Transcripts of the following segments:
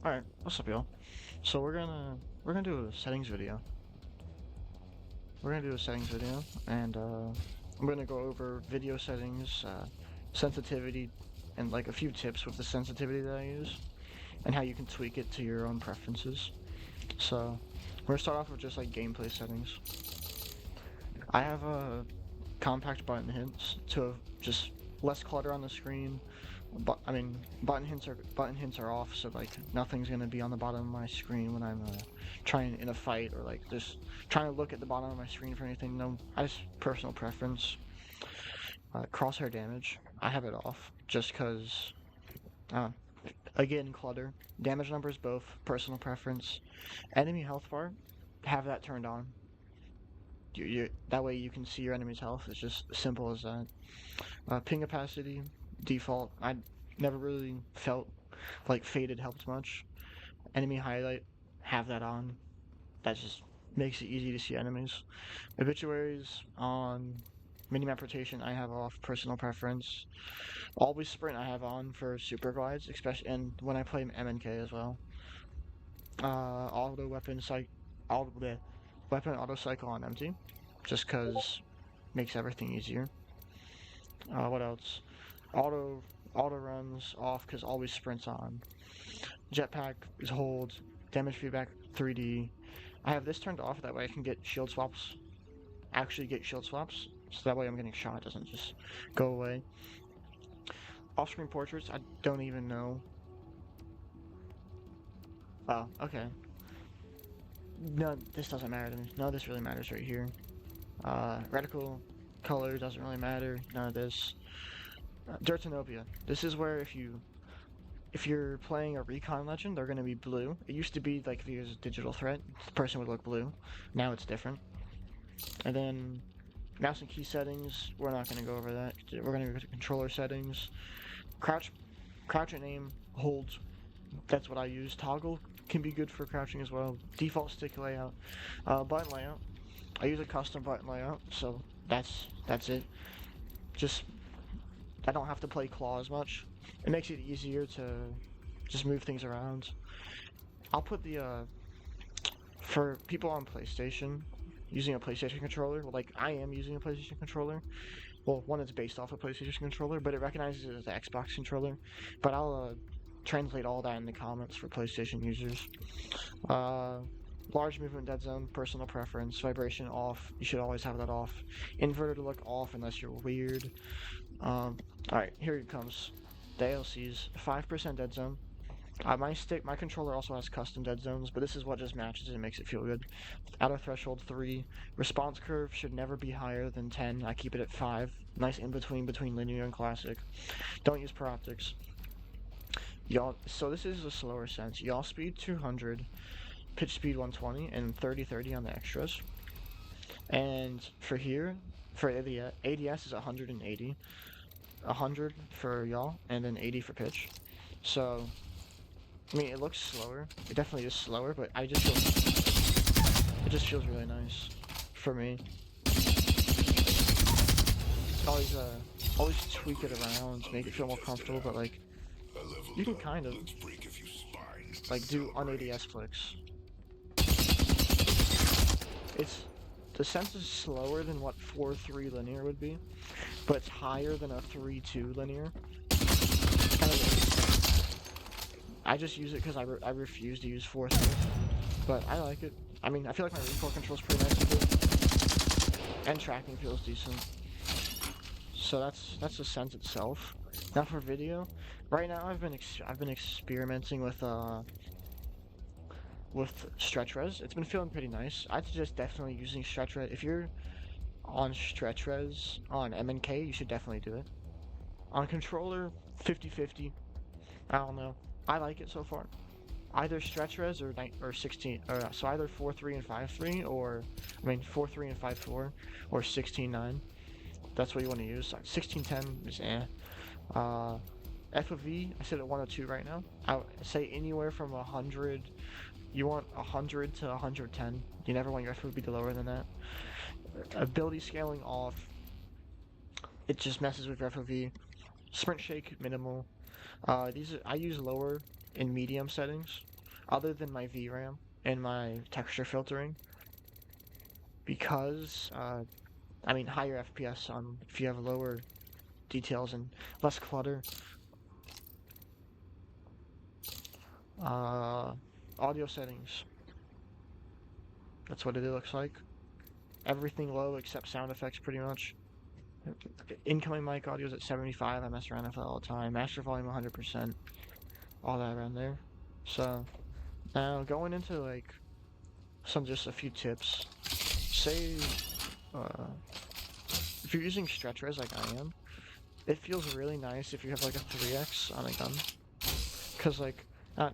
Alright, what's up y'all? So we're gonna do a settings video. We're gonna do a settings video and I'm gonna go over video settings, sensitivity, and like a few tips with the sensitivity that I use and how you can tweak it to your own preferences. So we're gonna start off with just like gameplay settings. I have a compact button hints to just less clutter on the screen. But I mean, button hints are off, so like nothing's gonna be on the bottom of my screen when I'm trying in a fight or like just trying to look at the bottom of my screen for anything. No, I just personal preference. Crosshair damage, I have it off just because. Uh, Again, clutter. Damage numbers both personal preference. Enemy health bar, have that turned on. That way you can see your enemy's health. It's just simple as that. Ping opacity, default. I never really felt like faded helped much. Enemy highlight, have that on. That just makes it easy to see enemies. Obituaries on minimap rotation, I have off personal preference. Always sprint, I have on for super glides, especially and when I play MNK as well. Auto weapon weapon auto cycle on empty, just cause makes everything easier. What else? Auto auto runs off because always sprints on. Jetpack is hold. Damage feedback 3D. I have this turned off, that way I can get shield swaps. Actually get shield swaps. So that way I'm getting shot, doesn't just go away. Off-screen portraits, I don't even know. Oh, okay. No, this doesn't matter to me. None of this really matters right here. Reticle color doesn't really matter. None of this. Dirtanopia. This is where if you're playing a recon legend, they're gonna be blue. It used to be like if you use a digital threat, the person would look blue. Now it's different. And then mouse and key settings, we're not gonna go over that. We're gonna go to controller settings. Crouch and aim, hold. That's what I use. Toggle can be good for crouching as well. Default stick layout. Button layout. I use a custom button layout, so that's it. Just I don't have to play claw as much. It makes it easier to just move things around. I'll put the for people on PlayStation using a PlayStation controller. Well, like I am using a PlayStation controller. Well, one is based off a PlayStation controller, but it recognizes it as an Xbox controller. But I'll translate all that in the comments for PlayStation users. Large movement dead zone, personal preference, vibration off. You should always have that off. Inverter to look off unless you're weird. Alright, here it comes. The ALCS, 5% dead zone. My controller also has custom dead zones, but this is what just matches it and makes it feel good. Auto threshold 3. Response curve should never be higher than 10. I keep it at 5. Nice in between linear and classic. Don't use per optics. Yaw, so this is a slower sense. Yaw speed 200, pitch speed 120, and 30-30 on the extras. And for here, for the ADS is 180. 100 for yaw, and then 80 for pitch. So, I mean, it looks slower. It definitely is slower, but it just feels really nice for me. Always tweak it around, make it feel more comfortable, but like, you can kind of like do un-ADS flicks. The sense is slower than what 4-3 linear would be, but it's higher than a 3-2 linear. Kind of I just use it because I refuse to use 4-3, but I like it. I mean, I feel like my recoil control's pretty nice with it, and tracking feels decent. So that's the sense itself. Now for video, right now I've been experimenting with stretch res. It's been feeling pretty nice. I'd suggest definitely using stretch res. If you're on stretch res on MNK, you should definitely do it. On controller, 50-50. I don't know. I like it so far. Either stretch res or 16, so either 4-3 and 5-3, or I mean 4-3 and 5-4, or 16-9. That's what you want to use. 16-10 is eh. FOV, I sit at 102 right now. I would say anywhere from 100. You want 100 to 110. You never want your FOV to lower than that. Ability scaling off. It just messes with your FOV. Sprint shake minimal. I use lower in medium settings, other than my VRAM and my texture filtering, because I mean higher FPS on if you have lower details and less clutter. Uh, Audio settings. That's what it looks like. Everything low except sound effects, pretty much. Incoming mic audio is at 75. I mess around with it all the time. Master volume 100%. All that around there. So now going into like just a few tips. Say uh, if you're using stretch res like I am, it feels really nice if you have like a 3x on a gun, cause like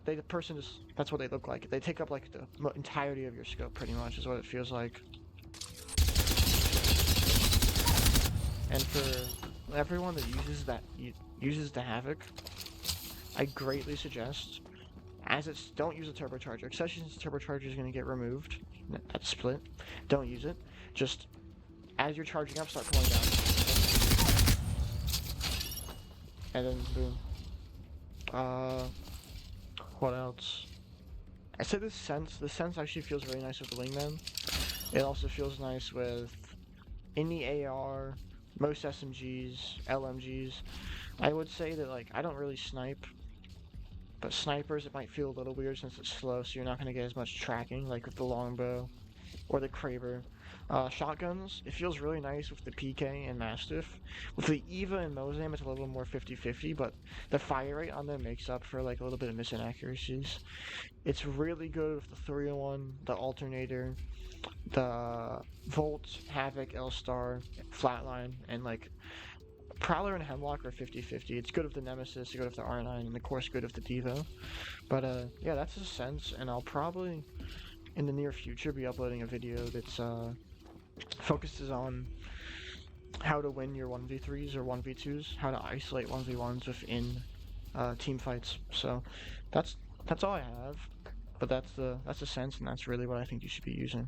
the person just that's what they look like. They take up like the entirety of your scope, pretty much, is what it feels like. And for everyone that uses the Havoc, I greatly suggest, as it's don't use a turbocharger, especially since the turbocharger is going to get removed at split. Don't use it. Just as you're charging up, start pulling down, and then boom. What else? I said this sense. The sense actually feels really nice with the wingman. It also feels nice with any AR, most SMGs, LMGs. I would say that like I don't really snipe, but snipers it might feel a little weird since it's slow, so you're not gonna get as much tracking like with the longbow or the Kraber. Shotguns, it feels really nice with the PK and Mastiff. With the Eva and Mozam, it's a little more 50-50, but the fire rate on them makes up for like a little bit of inaccuracies. It's really good with the 301, the Alternator, the Volt, Havoc, L-Star, Flatline, and like Prowler and Hemlock are 50-50. It's good with the Nemesis, it's good with the R9, and of course good with the Devo. But yeah, that's a sense, and I'll probably in the near future be uploading a video that's focuses on how to win your 1v3s or 1v2s, how to isolate 1v1s within team fights. So that's all I have. But that's the sense, and that's really what I think you should be using.